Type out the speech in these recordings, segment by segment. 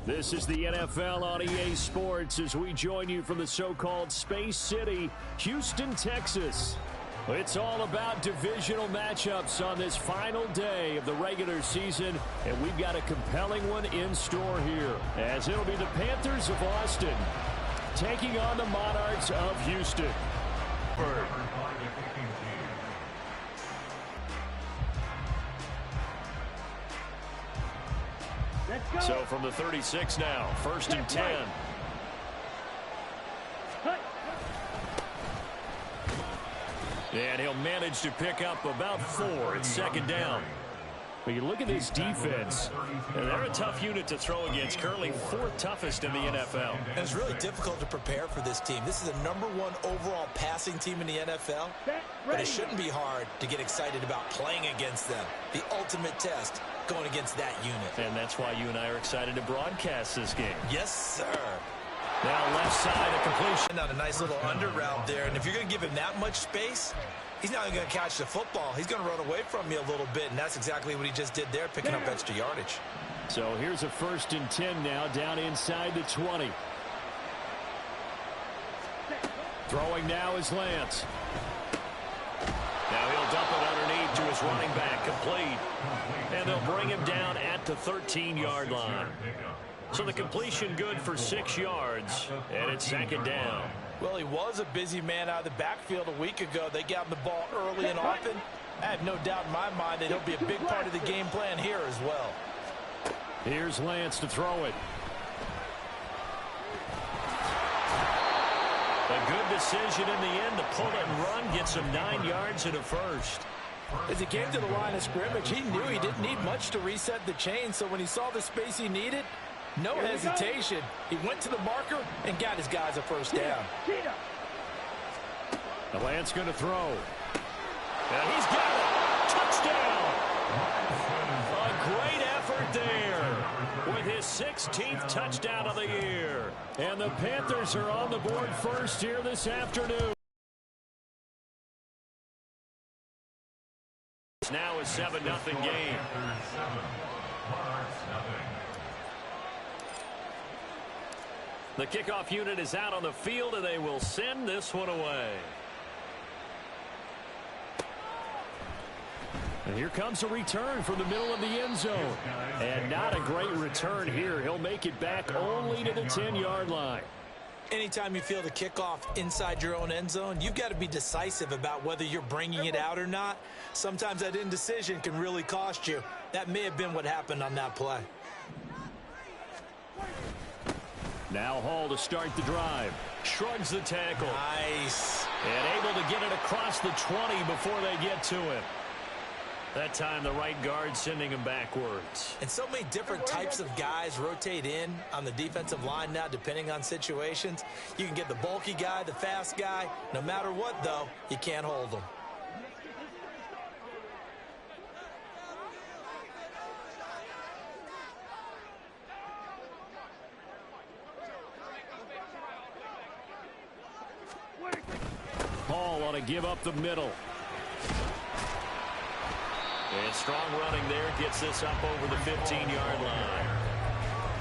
This is the NFL on EA Sports as we join you from the so-called Space City, Houston, Texas. It's all about divisional matchups on this final day of the regular season, and we've got a compelling one in store here, as it'll be the Panthers of Austin taking on the Monarchs of Houston. So from the 36 now, 1st and 10. And he'll manage to pick up about 4 at 2nd down. But you look at this defense, and they're a tough unit to throw against, currently 4th toughest in the NFL. And it's really difficult to prepare for this team. This is the #1 overall passing team in the NFL, but it shouldn't be hard to get excited about playing against them. The ultimate test going against that unit. And that's why you and I are excited to broadcast this game. Yes, sir. Now left side, a completion. On a nice little under route there, and if you're going to give him that much space, he's not going to catch the football. He's going to run away from you a little bit, and that's exactly what he just did there, picking up extra yardage. So here's a 1st and 10 now, down inside the 20. Throwing now is Lance. Now he'll dump it underneath to his running back, complete. And they'll bring him down at the 13-yard line. So the completion good for 6 yards, and it's 2nd down. Well, he was a busy man out of the backfield a week ago. They got him the ball early and often. I have no doubt in my mind that he'll be a big part of the game plan here as well. Here's Lance to throw it. A good decision in the end to pull it and run, get some 9 yards and a first. As he came to the line of scrimmage, he knew he didn't need much to reset the chain, so when he saw the space he needed, no hesitation. He went to the marker and got his guys a 1st down. The Lance going to throw. And he's got it. Touchdown. A great effort there with his 16th touchdown of the year. And the Panthers are on the board first here this afternoon. It's now a 7-0 game. The kickoff unit is out on the field, and they will send this one away. And here comes a return from the middle of the end zone. And not a great return here. He'll make it back only to the 10-yard line. Anytime you feel the kickoff inside your own end zone, you've got to be decisive about whether you're bringing it out or not. Sometimes that indecision can really cost you. That may have been what happened on that play. Now Hall to start the drive. Shrugs the tackle. Nice. And able to get it across the 20 before they get to him. That time the right guard sending him backwards. And so many different types of guys rotate in on the defensive line now depending on situations. You can get the bulky guy, the fast guy. No matter what, though, you can't hold them. Hall ought to give up the middle. And strong running there gets this up over the 15-yard line.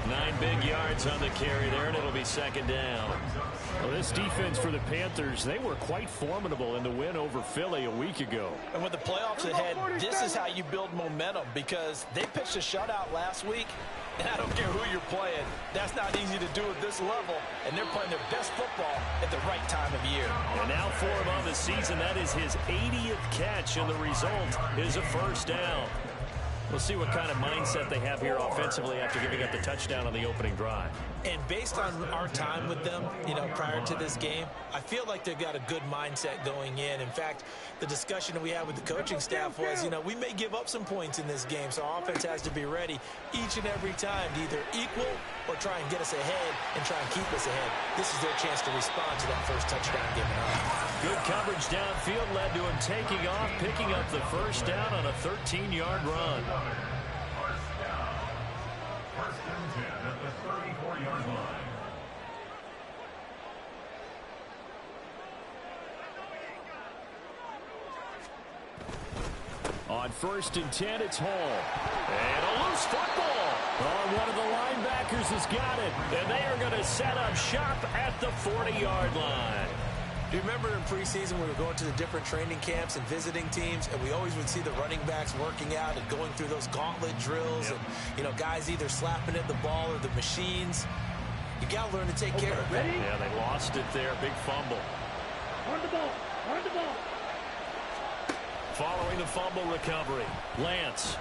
9 big yards on the carry there, and it'll be 2nd down. Well, this defense for the Panthers, they were quite formidable in the win over Philly a week ago. And with the playoffs ahead, this is how you build momentum, because they pitched a shutout last week, and I don't care who you're playing. That's not easy to do at this level, and they're playing their best football at the right time of year. And now for him on the season, that is his 80th catch, and the result is a 1st down. We'll see what kind of mindset they have here offensively after giving up the touchdown on the opening drive. And based on our time with them, prior to this game, I feel like they've got a good mindset going in. In fact, the discussion that we had with the coaching staff was, we may give up some points in this game, so our offense has to be ready each and every time to either equal or try and get us ahead and try and keep us ahead. This is their chance to respond to that first touchdown given up. Good coverage downfield led to him taking off, picking up the 1st down on a 13-yard run. First and 10 at the 34-yard line. On 1st and 10, it's Hall. And a loose football. Oh, one of the linebackers has got it. And they are going to set up shop at the 40-yard line. Do you remember in preseason we were going to the different training camps and visiting teams, and we always would see the running backs working out and going through those gauntlet drills, and, you know, guys either slapping at the ball or the machines. You got to learn to take care of it. Yeah, they lost it there. Big fumble. Run the ball. Run the ball. Following the fumble recovery, Lance.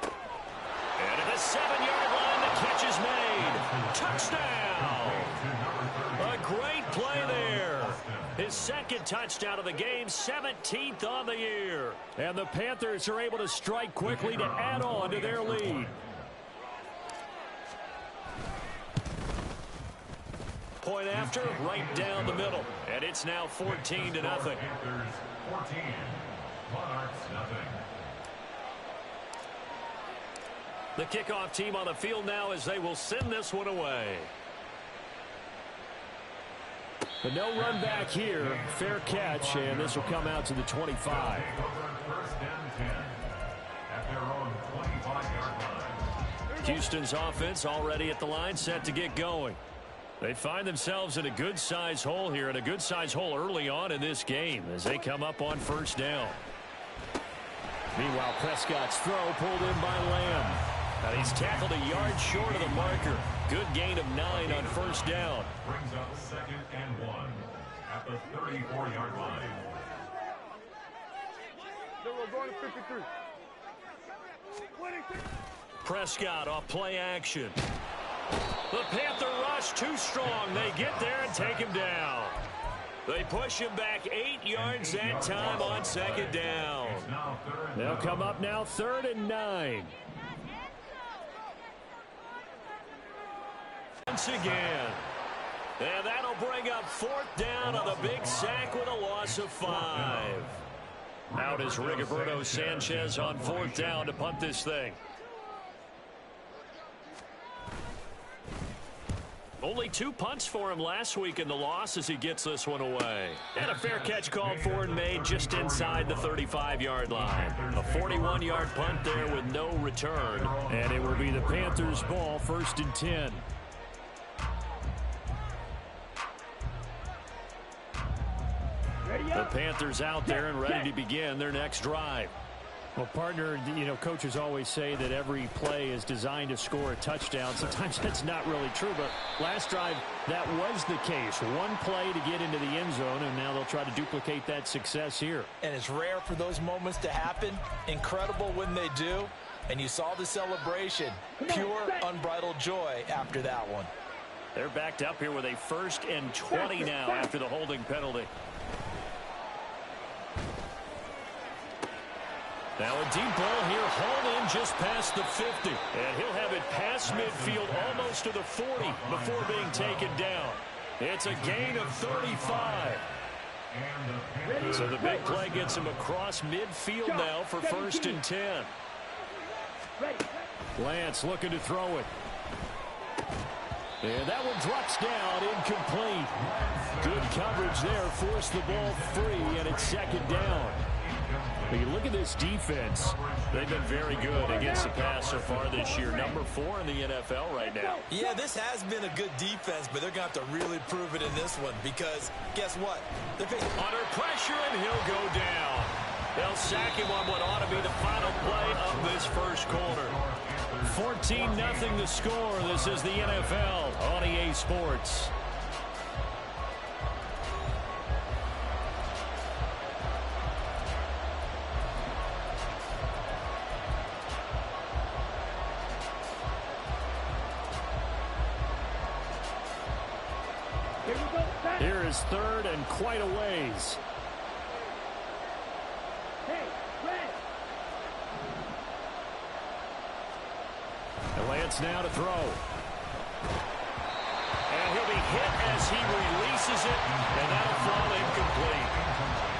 And at the 7-yard line, the catch is made. Touchdown. A great play there. His second touchdown of the game, 17th on the year. And the Panthers are able to strike quickly to add on to their lead. Point after, right down the middle. And it's now 14-0. Panthers 14, Monarchs nothing. The kickoff team on the field now as they will send this one away. But no run back here. Fair catch, and this will come out to the 25. First and 10 at their own 25-yard line. Houston's offense already at the line, set to get going. They find themselves in a good-sized hole here, and a good-sized hole early on in this game as they come up on first down. Meanwhile, Prescott's throw pulled in by Lamb. And he's tackled a yard short of the marker. Good gain of 9 on first down. Brings up 2nd and 1 at the 34-yard line. We're going to 53. Prescott off play action. The Panther rush too strong. They get there and take him down. They push him back 8 yards that time on second down. They'll come up now 3rd and 9. Once again. And that'll bring up 4th down on the big sack with a loss of 5. Out is Rigoberto Sanchez on 4th down to punt this thing. Only 2 punts for him last week in the loss as he gets this one away. And a fair catch called for and made just inside the 35-yard line. A 41-yard punt there with no return. And it will be the Panthers' ball, 1st and 10. The Panthers out there and ready to begin their next drive. Well, partner, you know, coaches always say that every play is designed to score a touchdown. Sometimes that's not really true, but last drive, that was the case. One play to get into the end zone, and now they'll try to duplicate that success here. And it's rare for those moments to happen. Incredible when they do. And you saw the celebration. Pure, unbridled joy after that one. They're backed up here with a 1st and 20 now after the holding penalty. Now a deep ball here, hauled in just past the 50. And he'll have it past midfield almost to the 40 before being taken down. It's a gain of 35. So the big play gets him across midfield now for 1st and 10. Lance looking to throw it. And that one drops down, incomplete. Good coverage there, forced the ball free, and it's 2nd down. But you look at this defense. They've been very good against the pass so far this year. Number 4 in the NFL right now. Yeah, this has been a good defense, but they're going to have to really prove it in this one because guess what? They're under pressure, and he'll go down. They'll sack him on what ought to be the final play of this first quarter. 14-0 the score. This is the NFL on EA Sports. Here is 3rd and quite a ways. And Lance now to throw. And he'll be hit as he releases it, and that'll fall incomplete.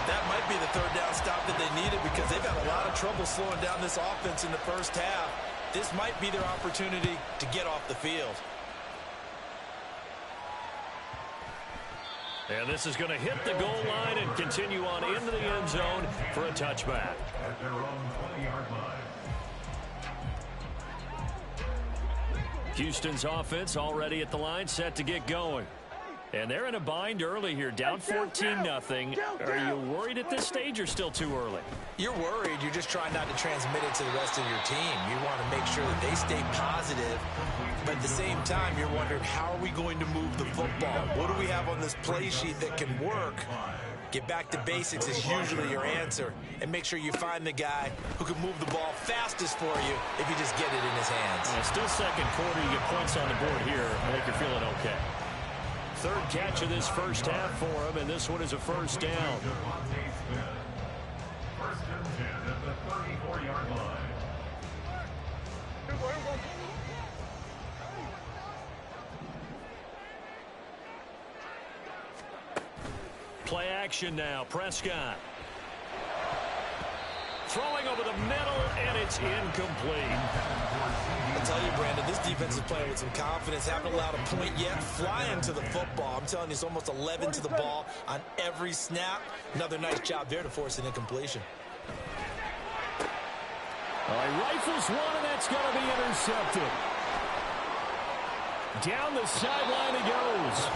That might be the 3rd down stop that they needed because they've had a lot of trouble slowing down this offense in the first half. This might be their opportunity to get off the field. And this is going to hit the goal line and continue on into the end zone for a touchback. At their own 20-yard line. Houston's offense already at the line, set to get going. And they're in a bind early here, down 14-0. Are you worried at this stage or still too early? You're worried. You're just trying not to transmit it to the rest of your team. You want to make sure that they stay positive. But at the same time, you're wondering, how are we going to move the football? What do we have on this play sheet that can work? Get back to basics is usually your answer. And make sure you find the guy who can move the ball fastest for you if you just get it in his hands. Yeah, still second quarter. You get points on the board here. I think you're feeling okay. Third catch of this first half for him, and this one is a first down. First and 10 at the 34-yard line. Play action now. Prescott. Throwing over the middle, and it's incomplete. I'll tell you, Brandon, this defense is playing with some confidence. Haven't allowed a point yet. Flying to the football. I'm telling you, it's almost 11 to the ball on every snap. Another nice job there to force an incompletion. All right, rifles one, and that's going to be intercepted. Down the sideline he goes.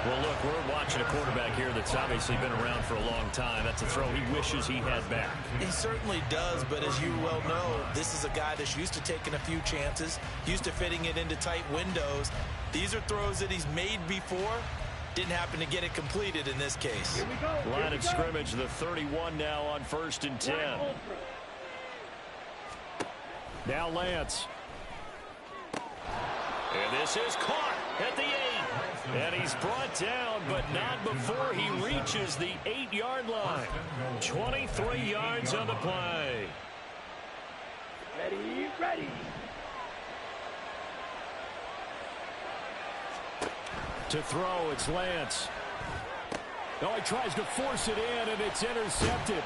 Well, look, we're watching a quarterback here that's obviously been around for a long time. That's a throw he wishes he had back. He certainly does, but as you well know, this is a guy that's used to taking a few chances, used to fitting it into tight windows. These are throws that he's made before. Didn't happen to get it completed in this case. Here we go. Line of scrimmage, the 31 now on 1st and 10. Now Lance. And this is caught at the 8. And he's brought down, but not before he reaches the 8-yard line. 23 yards on the play. Ready, ready. To throw, it's Lance. Oh, he tries to force it in, and it's intercepted.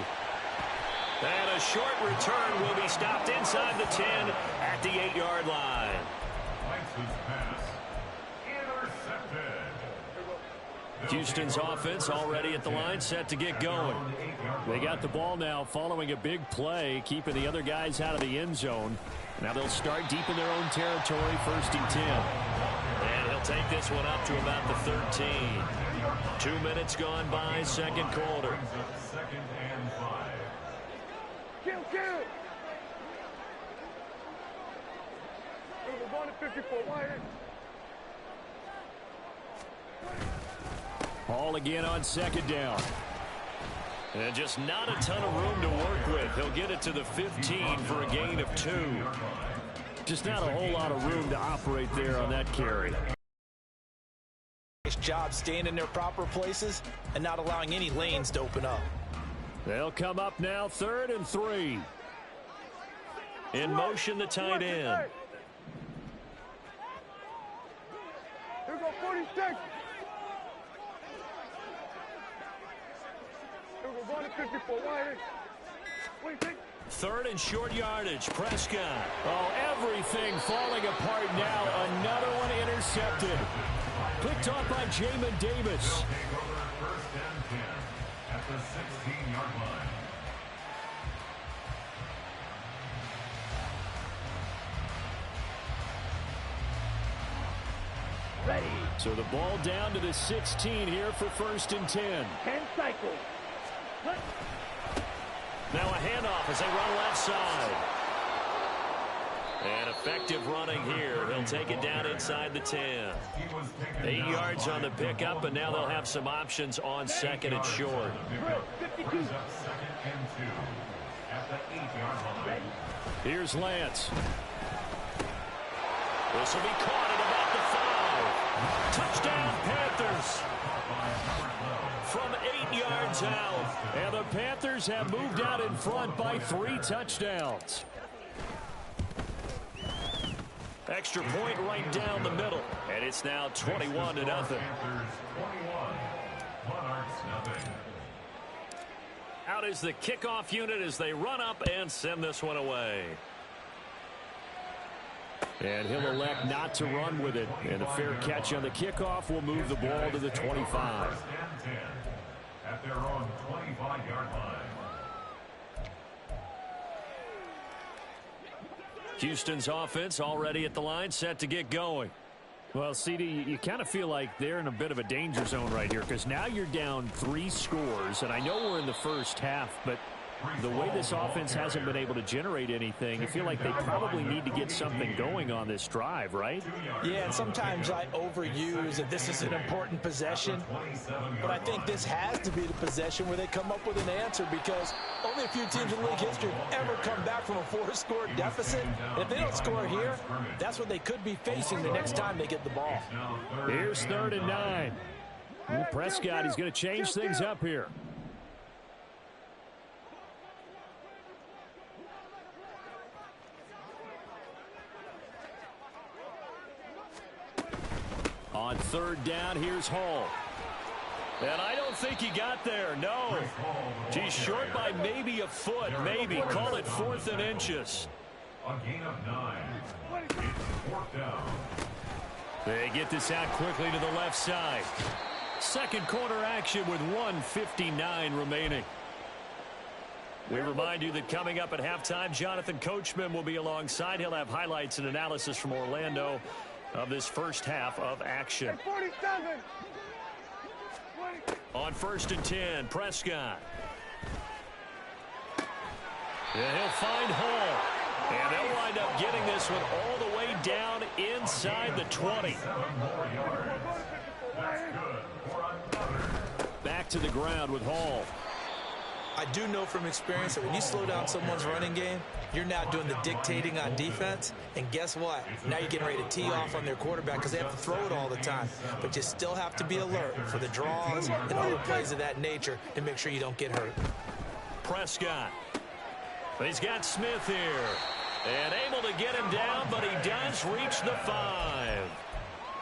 And a short return will be stopped inside the 10 at the 8-yard line. Houston's offense already at the line, set to get going. They got the ball now following a big play, keeping the other guys out of the end zone. Now they'll start deep in their own territory, 1st and 10. And he'll take this one up to about the 13. 2 minutes gone by, second quarter. Second and 5. Kill, kill. We're going to 54. Wire. Ball again on 2nd down. And just not a ton of room to work with. He'll get it to the 15 for a gain of 2. Just not a whole lot of room to operate there on that carry. Nice job staying in their proper places and not allowing any lanes to open up. They'll come up now, 3rd and 3. In motion, the tight end. Here we go, 46. We're going to 54. Wire. 26. 3rd and short yardage. Prescott. Oh, everything falling apart now. Another one intercepted. Picked off by Jamin Davis. First and 10 at the 16-yard line. Ready. So the ball down to the 16 here for 1st and 10. 10 cycles. Cut. Now a handoff as they run left side. And effective running here. He'll take it down inside the 10. 8 yards on the pickup, and now they'll have some options on 2nd and short. 52. Second and 2 at the 8-yard line. Here's Lance. This will be caught at about the 5. Touchdown, Panthers. From 8 yards out. And the Panthers have moved out in front by 3 touchdowns. Extra point right down the middle. And it's now 21-0. Panthers 21. Monarchs nothing. Out is the kickoff unit as they run up and send this one away. And he'll elect not to run with it. And a fair catch on the kickoff will move the ball to the 25. First and 10 at their own 25-yard line. Houston's offense already at the line, set to get going. Well, CD, you kind of feel like they're in a bit of a danger zone right here because now you're down 3 scores, and I know we're in the first half, but the way this offense hasn't been able to generate anything, you feel like they probably need to get something going on this drive, right? Yeah, and sometimes I overuse that this is an important possession, but I think this has to be the possession where they come up with an answer because only a few teams in league history have ever come back from a 4-score deficit. And if they don't score here, that's what they could be facing the next time they get the ball. Here's 3rd and 9. Prescott, he's going to change things up here. On 3rd down, here's Hall. And I don't think he got there, no. He's short by maybe a foot, maybe. Call it 4th and inches. A gain of 9. It's 4th down. They get this out quickly to the left side. Second quarter action with 1:59 remaining. We remind you that coming up at halftime, Jonathan Coachman will be alongside. He'll have highlights and analysis from Orlando of this first half of action. 47. On 1st and 10, Prescott. And he'll find Hall. And they'll wind up getting this one all the way down inside the 20. Back to the ground with Hall. I do know from experience that when you slow down someone's running game, you're now doing the dictating on defense. And guess what? Now you're getting ready to tee off on their quarterback because they have to throw it all the time. But you still have to be alert for the draws and other plays of that nature to make sure you don't get hurt. Prescott. He's got Smith here. And able to get him down, but he does reach the 5.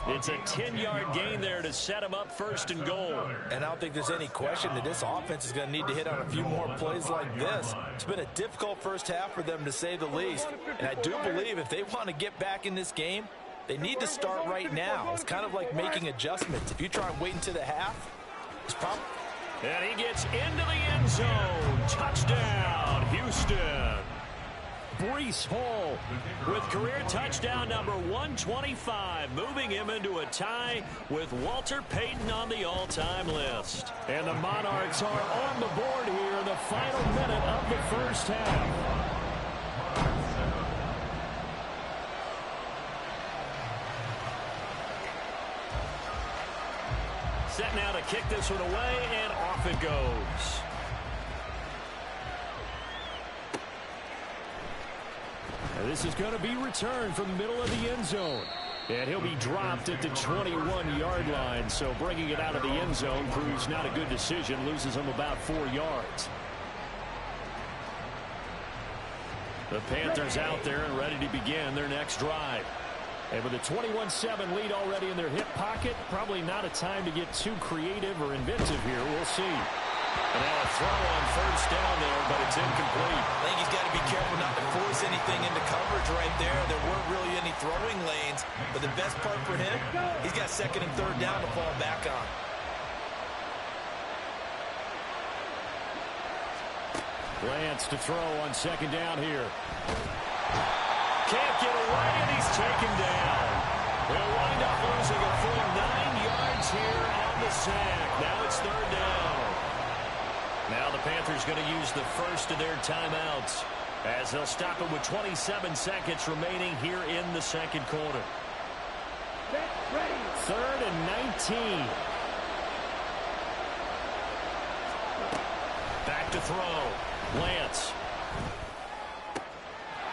It's a 10-yard gain there to set him up 1st and goal. And I don't think there's any question that this offense is going to need to hit on a few more plays like this. It's been a difficult first half for them, to say the least. And I do believe if they want to get back in this game, they need to start right now. It's kind of like making adjustments. If you try and wait until the half, it's probably... And he gets into the end zone. Touchdown, Houston. Breece Hall with career touchdown number 125, moving him into a tie with Walter Payton on the all-time list. And the Monarchs are on the board here in the final minute of the first half. Set now to kick this one away, and off it goes. This is going to be returned from the middle of the end zone. And he'll be dropped at the 21-yard line. So bringing it out of the end zone proves not a good decision. Loses him about 4 yards. The Panthers out there and ready to begin their next drive. And with a 21-7 lead already in their hip pocket, probably not a time to get too creative or inventive here. We'll see. And now a throw on 1st down there, but it's incomplete. I think he's got to be careful not to force anything into coverage right there. There weren't really any throwing lanes, but the best part for him, he's got 2nd and 3rd down to fall back on. Lance to throw on 2nd down here. Can't get away, and he's taken down. They'll wind up losing a full 9 yards here on the sack. Now it's 3rd down. Now the Panthers going to use the first of their timeouts as they'll stop it with 27 seconds remaining here in the second quarter. 3rd and 19. Back to throw. Lance.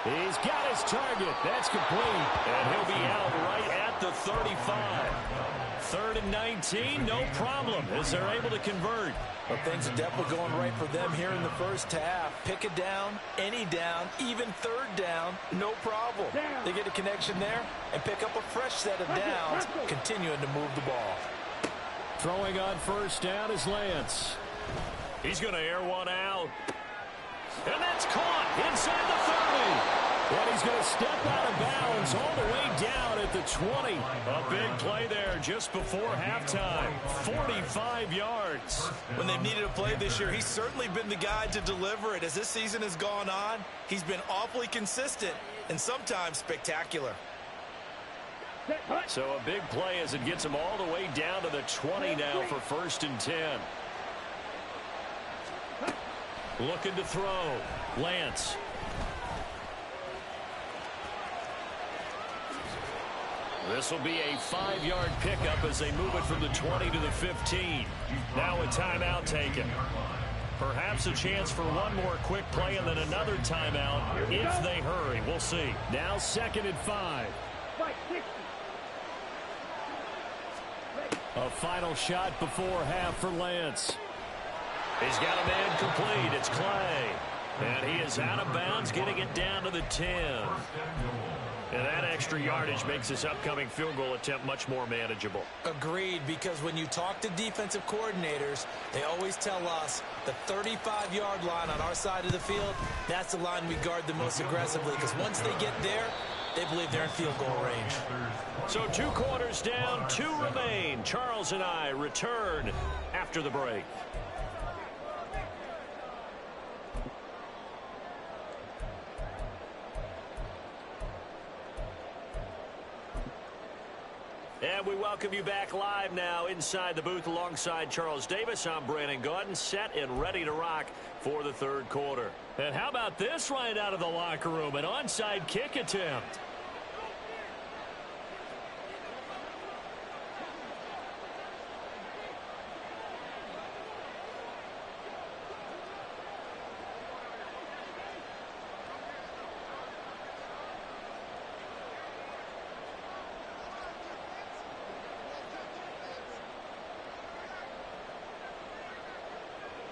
He's got his target. That's complete. And he'll be out right at the 35. 3rd and 19, no problem, as they're able to convert. Well, things are definitely going right for them here in the first half. Pick a down, any down, even 3rd down, no problem. They get a connection there and pick up a fresh set of downs, continuing to move the ball. Throwing on 1st down is Lance. He's going to air one out. And that's caught inside the 30. And he's going to step out of bounds all the way down at the 20. A big play there just before halftime. 45 yards. When they've needed a play this year, he's certainly been the guy to deliver it. As this season has gone on, he's been awfully consistent. and sometimes spectacular. So a big play as it gets them all the way down to the 20 now for 1st and 10. Looking to throw. Lance. This will be a 5-yard pickup as they move it from the 20 to the 15. Now a timeout taken. Perhaps a chance for one more quick play and then another timeout if they hurry. We'll see. Now 2nd and 5. A final shot before half for Lance. He's got a man complete. It's Clay. And he is out of bounds, getting it down to the 10. And that extra yardage makes this upcoming field goal attempt much more manageable. Agreed, because when you talk to defensive coordinators, they always tell us the 35-yard line on our side of the field, that's the line we guard the most aggressively, because once they get there, they believe they're in field goal range. So 2 quarters down, 2 remain. Charles and I return after the break. And we welcome you back live now inside the booth alongside Charles Davis. I'm Brandon Gaudin, set and ready to rock for the 3rd quarter. And how about this right out of the locker room? An onside kick attempt.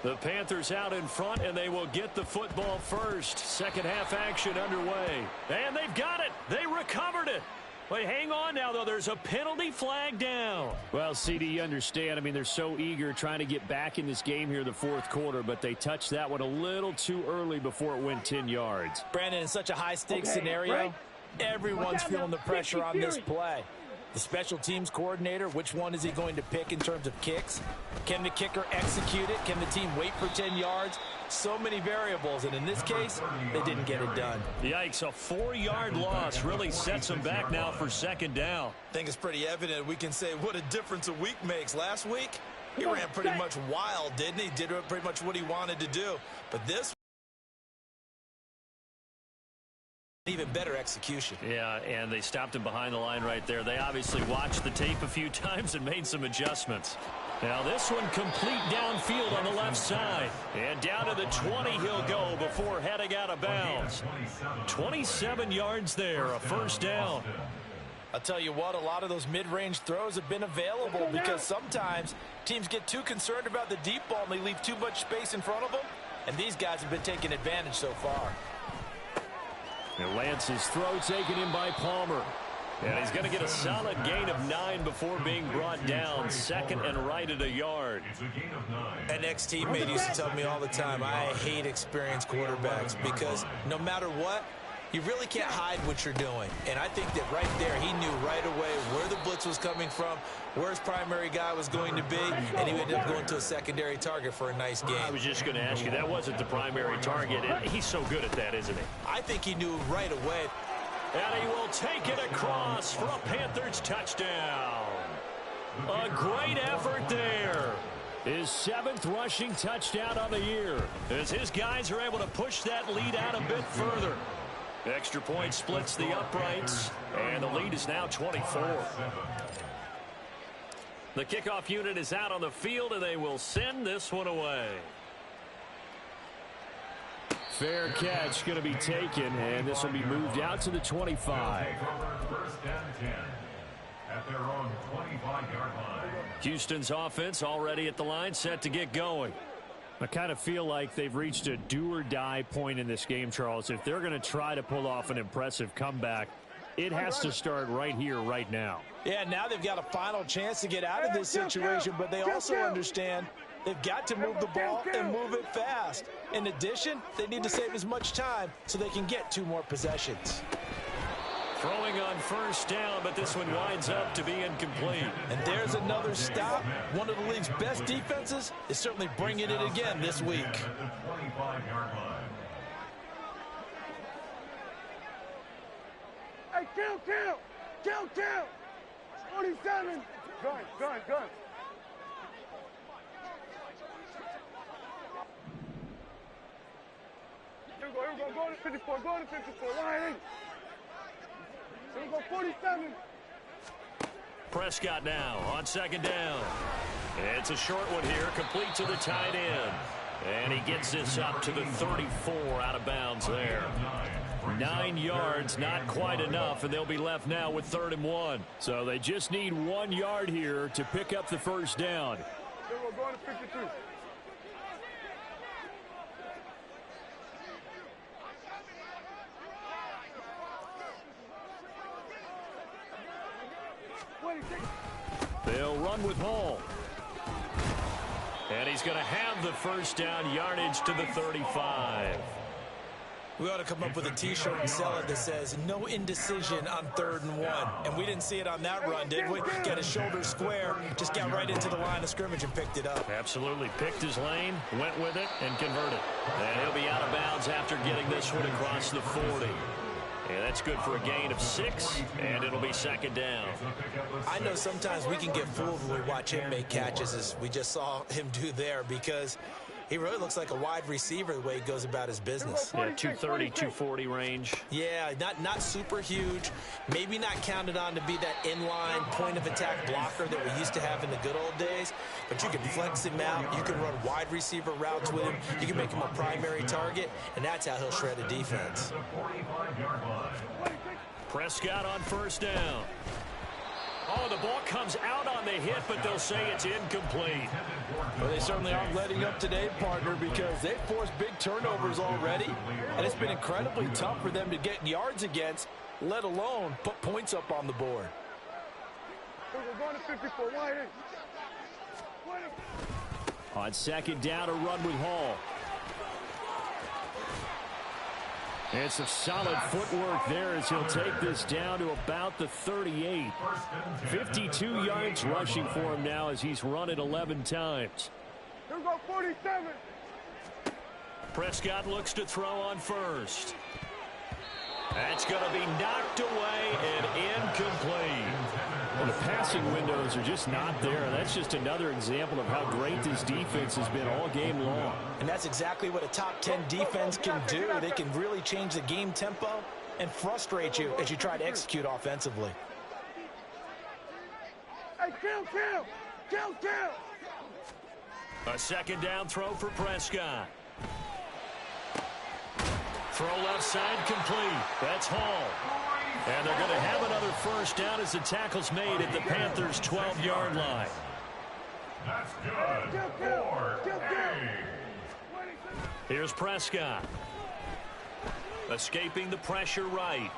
The Panthers out in front, and they will get the football first. Second half action underway. And they've got it. They recovered it. Wait, hang on now, though. There's a penalty flag down. Well, CD, you understand. I mean, they're so eager trying to get back in this game here the 4th quarter, but they touched that one a little too early before it went 10 yards. Brandon, in such a high-stakes scenario, everyone's feeling the pressure on this play. The special teams coordinator, which one is he going to pick in terms of kicks? Can the kicker execute it? Can the team wait for 10 yards? So many variables, and in this case, they didn't get it done. Yikes, a 4-yard loss really sets them back now for 2nd down. I think it's pretty evident. We can say what a difference a week makes. Last week, he ran pretty much wild, didn't he? Did pretty much what he wanted to do. But this, even better execution. Yeah, and they stopped him behind the line right there. They obviously watched the tape a few times and made some adjustments. Now this one complete downfield on the left side. And down to the 20 he'll go before heading out of bounds. 27 yards there, a 1st down. I'll tell you what, a lot of those mid-range throws have been available because sometimes teams get too concerned about the deep ball and they leave too much space in front of them. And these guys have been taking advantage so far. And Lance's throw taken in by Palmer. And he's going to get a solid gain of 9 before being brought down. 2nd and right at a yard. An ex-teammate used to tell me all the time, I hate experienced quarterbacks because no matter what, you really can't hide what you're doing. And I think that right there, he knew right away where the blitz was coming from, where his primary guy was going to be, and he ended up going to a secondary target for a nice game. I was just going to ask you, that wasn't the primary target. And he's so good at that, isn't he? I think he knew right away. And he will take it across for a Panthers touchdown. A great effort there. His 7th rushing touchdown on the year, as his guys are able to push that lead out a bit further. Extra point splits the uprights, and the lead is now 24. The kickoff unit is out on the field, and they will send this one away. Fair catch going to be taken, and this will be moved out to the 25. At their own 25-yard line. Houston's offense already at the line, set to get going. I kind of feel like they've reached a do-or-die point in this game, Charles. If they're going to try to pull off an impressive comeback, it has to start right here, right now. Yeah, now they've got a final chance to get out of this situation, but they also understand they've got to move the ball and move it fast. In addition, they need to save as much time so they can get 2 more possessions. Throwing on 1st down, but this one winds up to be incomplete. And there's another stop. One of the league's best defenses is certainly bringing it again this week. kill, kill! Kill, kill! 47! Gun. Here we go, go to 54, line. Here we go, 47. Prescott now on second down. It's a short one here, complete to the tight end. And he gets this up to the 34 out of bounds there. 9 yards, not quite enough, and they'll be left now with 3rd and 1. So they just need 1 yard here to pick up the first down. Here we go, going to 53. They'll run with Hall. And he's going to have the first down, yardage to the 35. We ought to come up with a T-shirt and sell it that says no indecision on 3rd and 1. And we didn't see it on that run, did we? Got his shoulder square, just got right into the line of scrimmage and picked it up. Absolutely. Picked his lane, went with it, and converted. And he'll be out of bounds after getting this one across the 40. And that's good for a gain of 6, and it'll be 2nd down. I know sometimes we can get fooled when we watch him make catches, as we just saw him do there, because he really looks like a wide receiver the way he goes about his business. Yeah, 230, 240 range. Yeah, not super huge. Maybe not counted on to be that inline point-of-attack blocker that we used to have in the good old days. But you can flex him out. You can run wide receiver routes with him. You can make him a primary target, and that's how he'll shred a defense. Prescott on 1st down. Oh, the ball comes out on the hit, but they'll say it's incomplete. Well, they certainly aren't letting up today, partner, because they've forced big turnovers already, and it's been incredibly tough for them to get yards against, let alone put points up on the board. We're going to 54, wide in. On 2nd down, a run with Hall. And some solid footwork there as he'll take this down to about the 38. 52 yards rushing for him now as he's run it 11 times. Here we go, 47. Prescott looks to throw on 1st. That's going to be knocked away and incomplete. Well, the passing windows are just not there. That's just another example of how great this defense has been all game long. And that's exactly what a top 10 defense can do. They can really change the game tempo and frustrate you as you try to execute offensively. Hey, kill! A 2nd down throw for Prescott. Throw left side complete. That's Hall. And they're going to have another first down as the tackle's made at the Panthers' 12-yard line. That's good. 4A. Here's Prescott. Escaping the pressure right.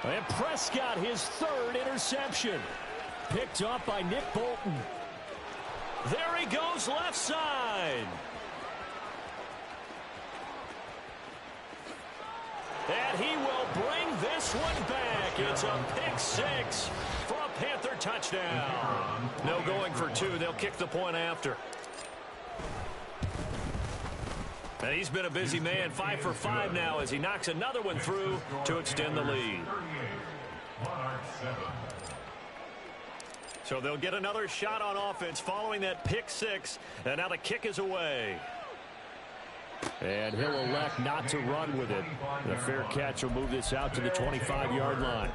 And Prescott, his 3rd interception. Picked up by Nick Bolton. There he goes left side. And he will bring this one back. It's a pick 6 for a Panther touchdown. No going for 2. They'll kick the point after. And he's been a busy man. 5 for 5 now as he knocks another one through to extend the lead. So they'll get another shot on offense following that pick 6. And now the kick is away. And he'll elect not to run with it. The fair catch will move this out to the 25-yard line.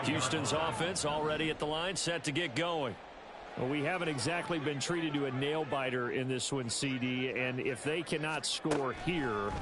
Houston's offense already at the line, set to get going. Well, we haven't exactly been treated to a nail-biter in this one, CD, and if they cannot score here,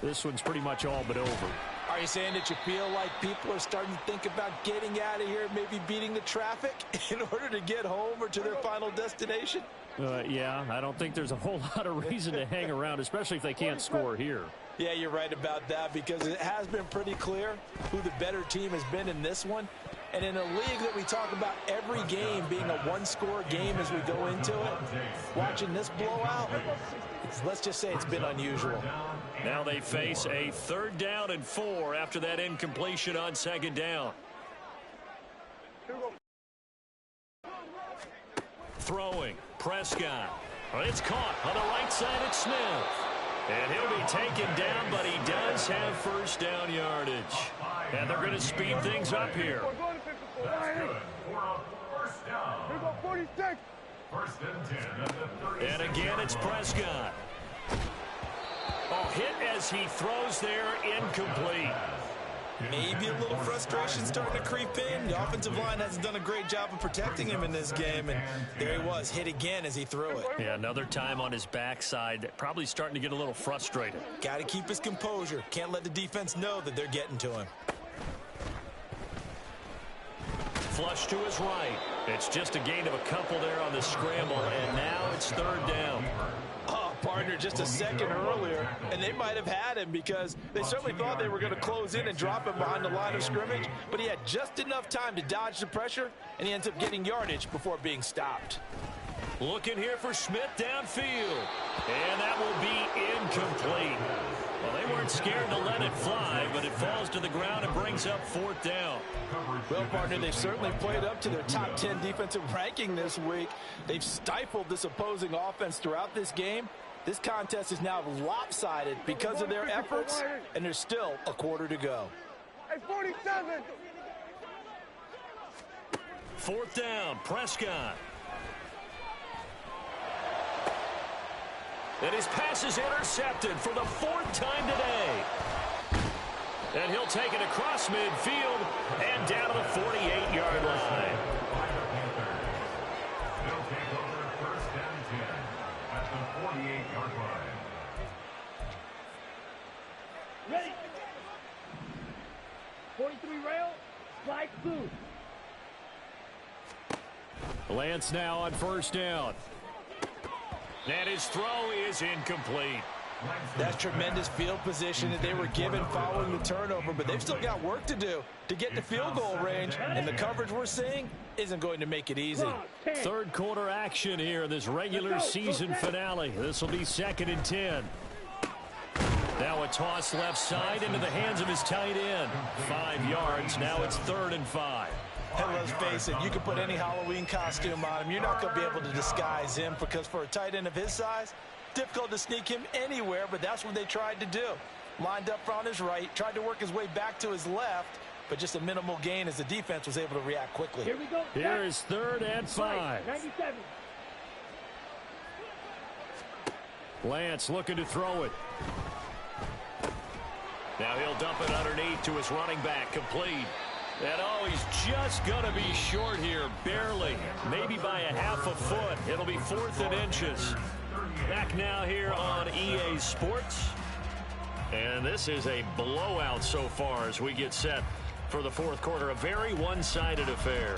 this one's pretty much all but over. Are you saying that you feel like people are starting to think about getting out of here, maybe beating the traffic in order to get home or to their final destination? Yeah, I don't think there's a whole lot of reason to hang around, especially if they can't score here. Yeah, you're right about that, because it has been pretty clear who the better team has been in this one. And in a league that we talk about every game being a one-score game as we go into it, watching this blowout, let's just say it's been unusual. Now they face a 3rd down and 4 after that incompletion on 2nd down. Throwing, Prescott. It's caught on the right side at Smith. And he'll be taken down, but he does have first down yardage. And they're going to speed things up here. That's good for a first down. Here we go, 46. First and 10 at the 36. And again, it's Prescott. Oh, hit as he throws there, incomplete. Maybe a little frustration starting to creep in. The offensive line hasn't done a great job of protecting him in this game, and there he was, hit again as he threw it. Yeah, another time on his backside, probably starting to get a little frustrated. Got to keep his composure. Can't let the defense know that they're getting to him. Flush to his right. It's just a gain of a couple there on the scramble, and now it's third down. Oh, partner, just a second earlier, and they might have had him because they certainly thought they were going to close in and drop him behind the line of scrimmage, but he had just enough time to dodge the pressure, and he ends up getting yardage before being stopped. Looking here for Smith downfield, and that will be incomplete. Well, they weren't scared to let it fly, but it falls to the ground and brings up fourth down. Well, partner, they've certainly played up to their top 10 defensive ranking this week. They've stifled this opposing offense throughout this game. This contest is now lopsided because of their efforts, and there's still a quarter to go. Hey, 47. Fourth down, Prescott. And his pass is intercepted for the fourth time today. And he'll take it across midfield and down to the 48-yard line. They'll take over first and 10 at the 48-yard line. Ready. 43 rail, slide through. Lance now on first down. And his throw is incomplete. That's tremendous field position that they were given following the turnover, but they've still got work to do to get to field goal range, and the coverage we're seeing isn't going to make it easy. Third quarter action here in this regular season finale. This will be second and 10. Now a toss left side into the hands of his tight end. 5 yards. Now it's third and 5. And let's face it, you can put any Halloween costume on him. You're not going to be able to disguise him because for a tight end of his size, difficult to sneak him anywhere, but that's what they tried to do. Lined up on his right, tried to work his way back to his left, but just a minimal gain as the defense was able to react quickly. Here we go. Here is third and 5. 97. Lance looking to throw it. Now he'll dump it underneath to his running back, complete. And oh, he's just going to be short here, barely, maybe by a half a foot. It'll be fourth and inches. Back now here on EA Sports. And this is a blowout so far as we get set for the fourth quarter. A very one-sided affair.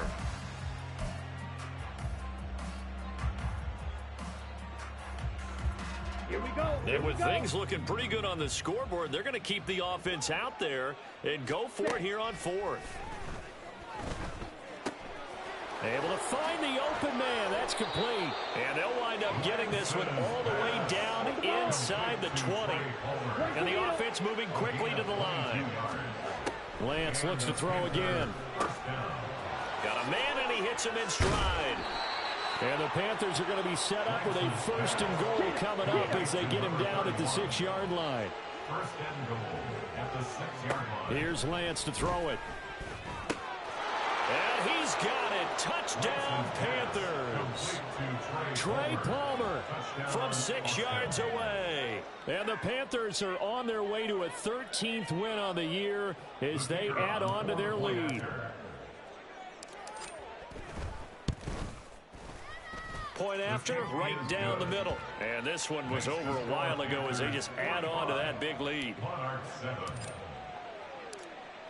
Here we go. And with things looking pretty good on the scoreboard, they're going to keep the offense out there and go for it here on fourth. Able to find the open man. That's complete. And they'll wind up getting this one all the way down inside the 20. And the offense moving quickly to the line. Lance looks to throw again. Got a man, and he hits him in stride. And the Panthers are going to be set up with a first and goal coming up as they get him down at the 6-yard line. First and goal at the 6-yard line. Here's Lance to throw it. And he's got it. Touchdown, Panthers. Trey Palmer from 6 yards away. And the Panthers are on their way to a 13th win on the year as they add on to their lead. Point after, right down the middle. And this one was over a while ago as they just add on to that big lead. Monarch 7.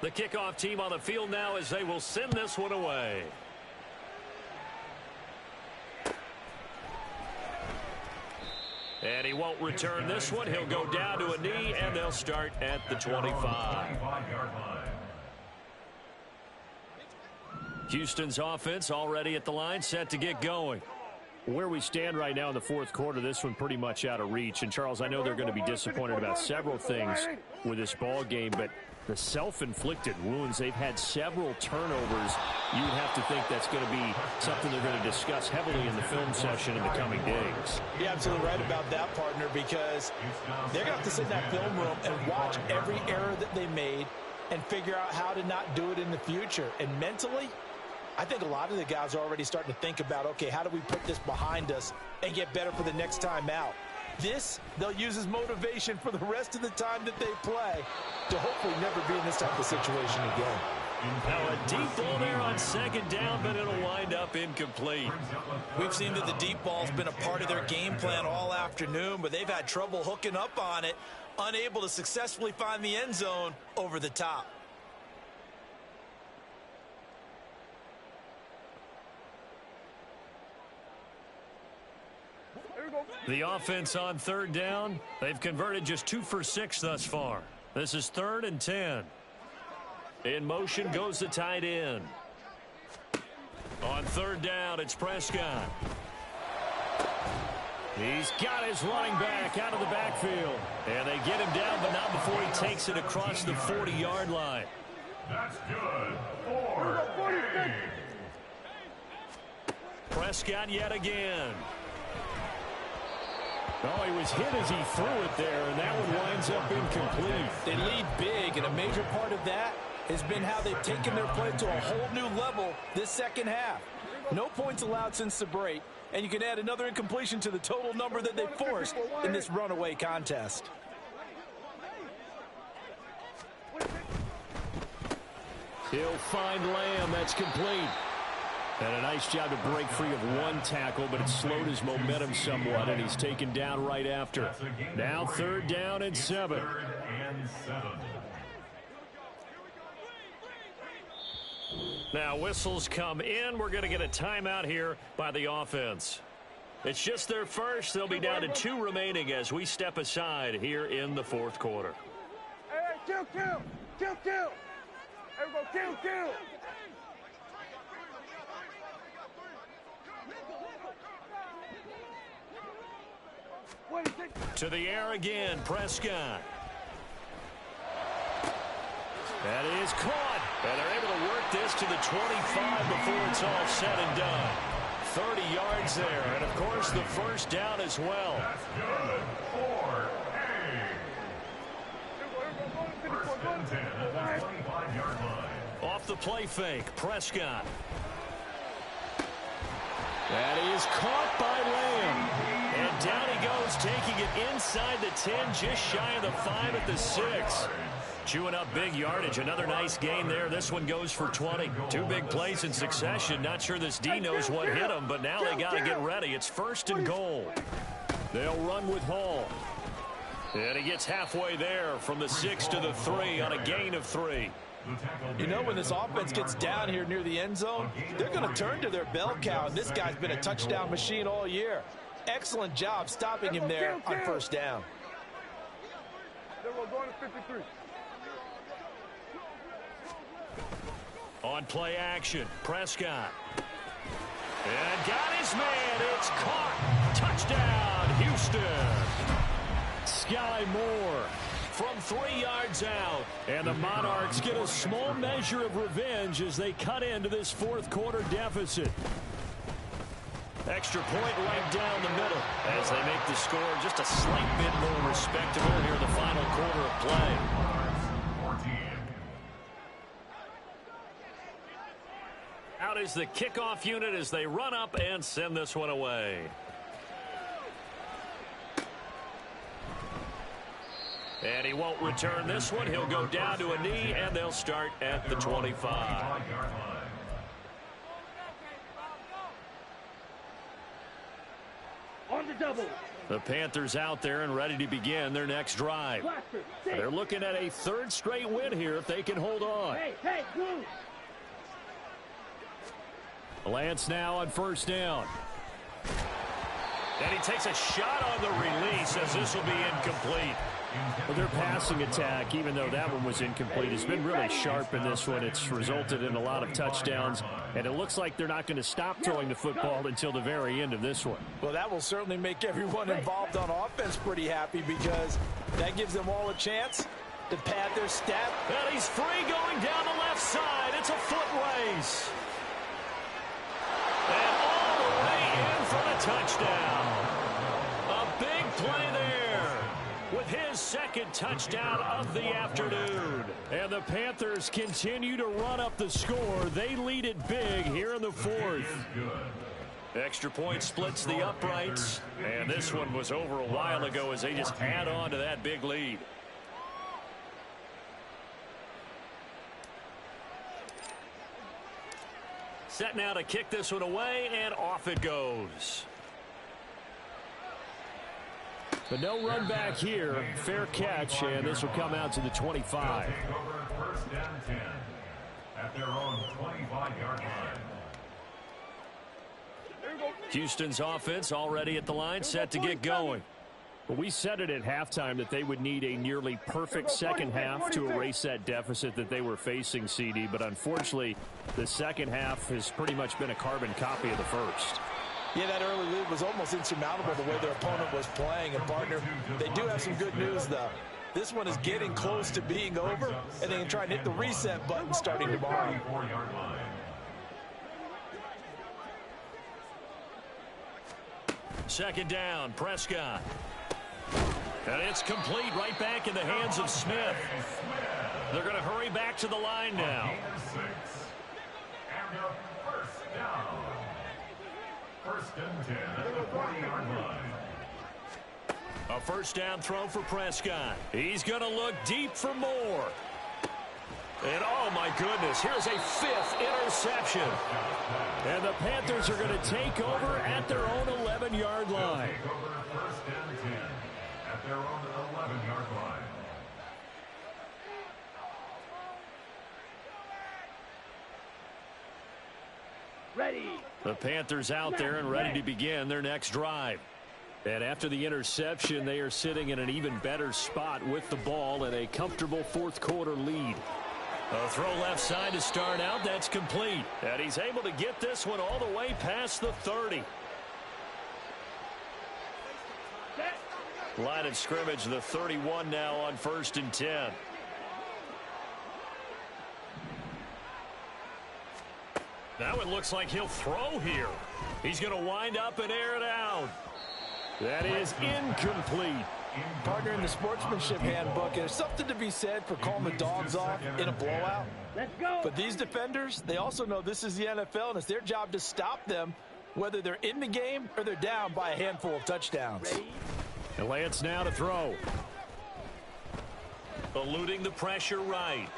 The kickoff team on the field now as they will send this one away. And he won't return this one. He'll go down to a knee, and they'll start at the 25. Houston's offense already at the line, set to get going. Where we stand right now in the fourth quarter, this one pretty much out of reach. And, Charles, I know they're going to be disappointed about several things with this ball game, but the self-inflicted wounds, they've had several turnovers. You would have to think that's going to be something they're going to discuss heavily in the film session in the coming days. You're absolutely right about that, partner, because they're going to have to sit in that film room and watch every error that they made and figure out how to not do it in the future. And mentally, I think a lot of the guys are already starting to think about, okay, how do we put this behind us and get better for the next time out? This, they'll use as motivation for the rest of the time that they play to hopefully never be in this type of situation again. Now a deep ball there on second down, but it'll wind up incomplete. We've seen that the deep ball's been a part of their game plan all afternoon, but they've had trouble hooking up on it, unable to successfully find the end zone over the top. The offense on third down, they've converted just 2 for 6 thus far. This is 3rd and 10. In motion goes the tight end. On third down, it's Prescott. He's got his running back out of the backfield. And they get him down, but not before he takes it across the 40-yard line. That's good. 4. Prescott yet again. Oh, he was hit as he threw it there, and that one winds up incomplete. They lead big, and a major part of that has been how they've taken their play to a whole new level this second half. No points allowed since the break, and you can add another incompletion to the total number that they forced in this runaway contest. He'll find Lamb. That's complete. And a nice job to break free of one tackle, but it slowed his momentum somewhat, and he's taken down right after. Now 3rd down and 7. 3rd and 7. Now whistles come in. We're going to get a timeout here by the offense. It's just their first. They'll be down to 2 remaining as we step aside here in the fourth quarter. Hey, kill. Everybody kill. To the air again, Prescott. That is caught. And they're able to work this to the 25 before it's all said and done. 30 yards there. And, of course, the first down as well. That's good. 4. First and 10 at the 25-yard line. Off the play fake, Prescott. That is caught by Lamb. And down he goes, taking it inside the 10, just shy of the 5 at the 6. Chewing up big yardage. Another nice gain there. This one goes for 20. 2 big plays in succession. Not sure this D knows what hit him, but now they got to get ready. It's 1st and goal. They'll run with Hall. And he gets halfway there from the 6 to the 3 on a gain of 3. You know, when this offense gets down here near the end zone, they're going to turn to their bell cow, and this guy's been a touchdown machine all year. Excellent job stopping him there on 1st down. Then we're going to 53. On play action, Prescott. And got his man. It's caught. Touchdown, Houston. Sky Moore from 3 yards out. And the Monarchs get a small measure of revenge as they cut into this fourth quarter deficit. Extra point right down the middle as they make the score just a slight bit more respectable here in the final quarter of play. Out is the kickoff unit as they run up and send this one away. And he won't return this one. He'll go down to a knee, and they'll start at the 25. On the double. The Panthers out there and ready to begin their next drive. They're looking at a 3rd straight win here if they can hold on. Hey, move. Lance now on 1st down. And he takes a shot on the release as this will be incomplete. Well, their passing attack, even though that one was incomplete, has been really sharp in this one. It's resulted in a lot of touchdowns, and it looks like they're not going to stop throwing the football until the very end of this one. Well, that will certainly make everyone involved on offense pretty happy because that gives them all a chance to pad their step. And he's free going down the left side. It's a foot race. And all the way in for the touchdown. A big play there with his second touchdown of the afternoon. And the Panthers continue to run up the score. They lead it big here in the fourth. Extra point splits the uprights. And this one was over a while ago as they just add on to that big lead. Set now to kick this one away, and off it goes. But no run back here. Fair catch, and this will come out to the 25. First and 10 at their own 25-yard line. Houston's offense already at the line, set to get going. Well, we said it at halftime that they would need a nearly perfect second half to erase that deficit that they were facing, CD. But unfortunately, the second half has pretty much been a carbon copy of the first. Yeah, that early lead was almost insurmountable the way their opponent was playing. And, partner, they do have some good news, though. This one is getting close to being over, and they can try and hit the reset button starting tomorrow. Second down, Prescott. And it's complete right back in the hands of Smith. They're going to hurry back to the line now. And a first down. First and 10 at the 40-yard line. A first down throw for Prescott. He's going to look deep for more. And oh my goodness, here's a fifth interception. And the Panthers are going to take over at their own 11-yard line. Take over first and 10 at their own 11-yard line. Ready. The Panthers out there and ready to begin their next drive. And after the interception, they are sitting in an even better spot with the ball and a comfortable fourth quarter lead. A throw left side to start out. That's complete. And he's able to get this one all the way past the 30. Line of scrimmage, the 31 now on first and 10. Now it looks like he'll throw here. He's going to wind up and air it out. That is incomplete. Partner, in the sportsmanship handbook, there's something to be said for calling the dogs off in a blowout. Let's go. But these defenders, they also know this is the NFL, and it's their job to stop them, whether they're in the game or they're down by a handful of touchdowns. And Lance now to throw. Eluding the pressure right.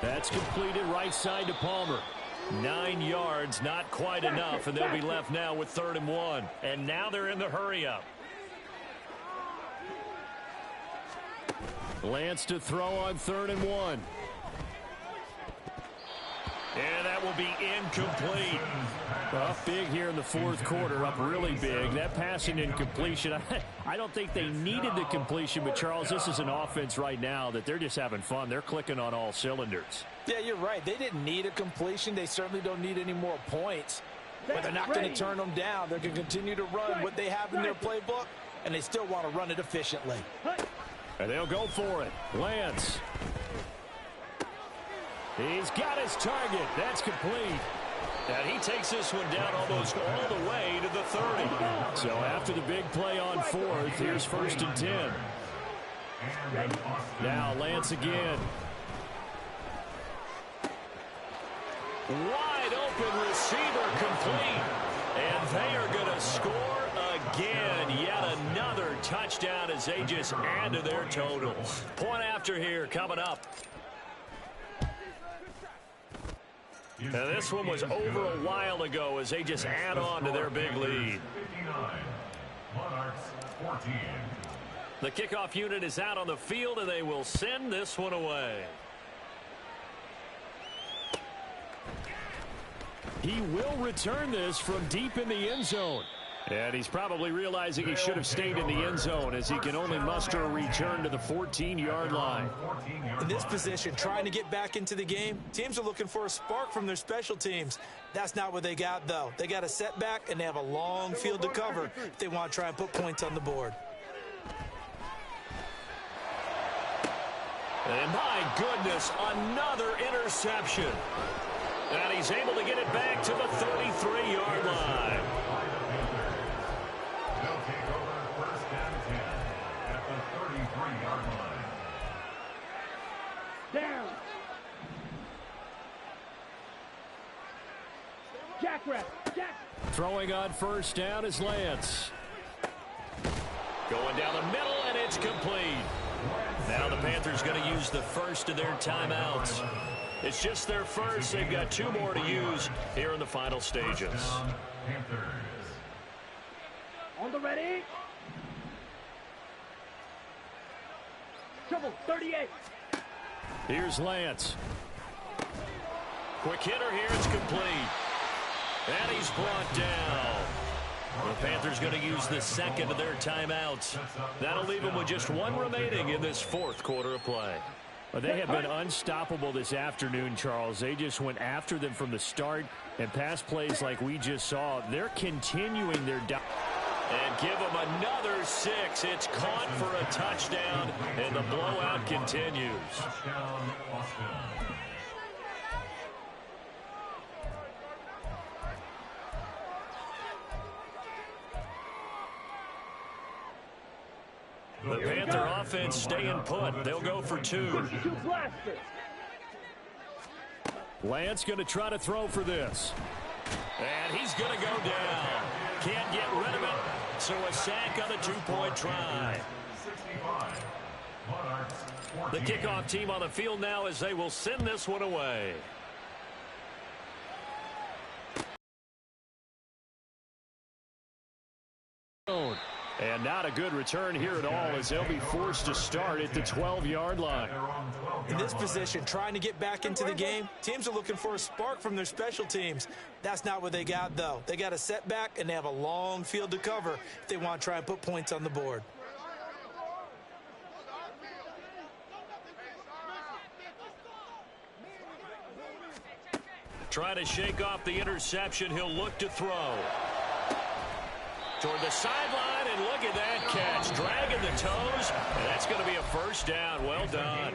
That's completed right side to Palmer. 9 yards, not quite enough, and they'll be left now with 3rd and 1. And now they're in the hurry-up. Lance to throw on 3rd and 1. And that will be incomplete. Up big here in the fourth quarter, up really big. That passing incompletion, I don't think they needed the completion, but Charles, this is an offense right now that they're just having fun. They're clicking on all cylinders. Yeah, you're right. They didn't need a completion. They certainly don't need any more points. But they're not going to turn them down. They're going to continue to run what they have in their playbook, and they still want to run it efficiently. And they'll go for it. Lance. He's got his target. That's complete. And he takes this one down almost all the way to the 30. So after the big play on 4th, here's 1st and 10. Now Lance again. Wide open receiver complete. And they are going to score again. Yet another touchdown as they just add to their totals. Point after here coming up. And this one was over a while ago as they just add on to their big lead. 59, Monarchs 14. The kickoff unit is out on the field, and they will send this one away. He will return this from deep in the end zone. And he's probably realizing he should have stayed in the end zone as he can only muster a return to the 14-yard line. In this position, trying to get back into the game, teams are looking for a spark from their special teams. That's not what they got, though. They got a setback, and they have a long field to cover if they want to try and put points on the board. And my goodness, another interception. And he's able to get it back to the 33-yard line. They'll take over 1st and 10 at the 33-yard line. Down. Jackrabbit. Jack. Throwing on 1st down is Lance. Going down the middle, and it's complete. Now the Panthers going to use the first of their timeouts. It's just their first. They've got 2 more to use here in the final stages. On the ready. Trouble 38. Here's Lance. Quick hitter here. It's complete. And he's brought down. The Panthers going to use the second of their timeouts. That'll leave them with just 1 remaining in this 4th quarter of play. Well, they have been unstoppable this afternoon, Charles. They just went after them from the start, and pass plays like we just saw. They're continuing their and give them another 6. It's caught for a touchdown, and the blowout continues. Touchdown, Austin. The Panther offense staying put. They'll go for 2. Lance going to try to throw for this. And he's going to go down. Can't get rid of it. So a sack on the 2-point try. 65. Monarchs 14. The kickoff team on the field now as they will send this one away. And not a good return here at all as they'll be forced to start at the 12-yard line. In this position, trying to get back into the game, teams are looking for a spark from their special teams. That's not what they got, though. They got a setback, and they have a long field to cover if they want to try and put points on the board. Try to shake off the interception. He'll look to throw. Toward the sideline, and look at that catch. Dragging the toes, and that's going to be a 1st down. Well done.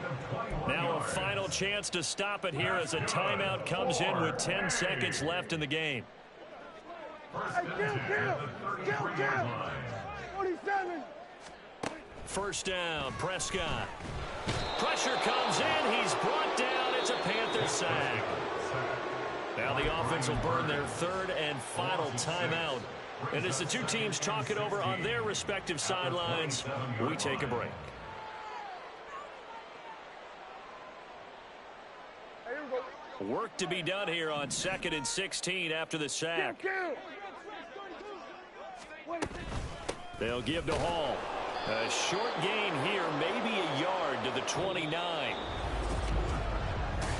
Now a final chance to stop it here as a timeout comes in with 10 seconds left in the game. Kill. 47. 1st down, Prescott. Pressure comes in. He's brought down. It's a Panther sack. Now the offense will burn their 3rd and final timeout. And as the 2 teams talk it over on their respective sidelines, we take a break. Work to be done here on 2nd and 16 after the sack. They'll give to Hall. A short gain here, maybe a yard to the 29.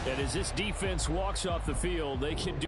And as this defense walks off the field, they can do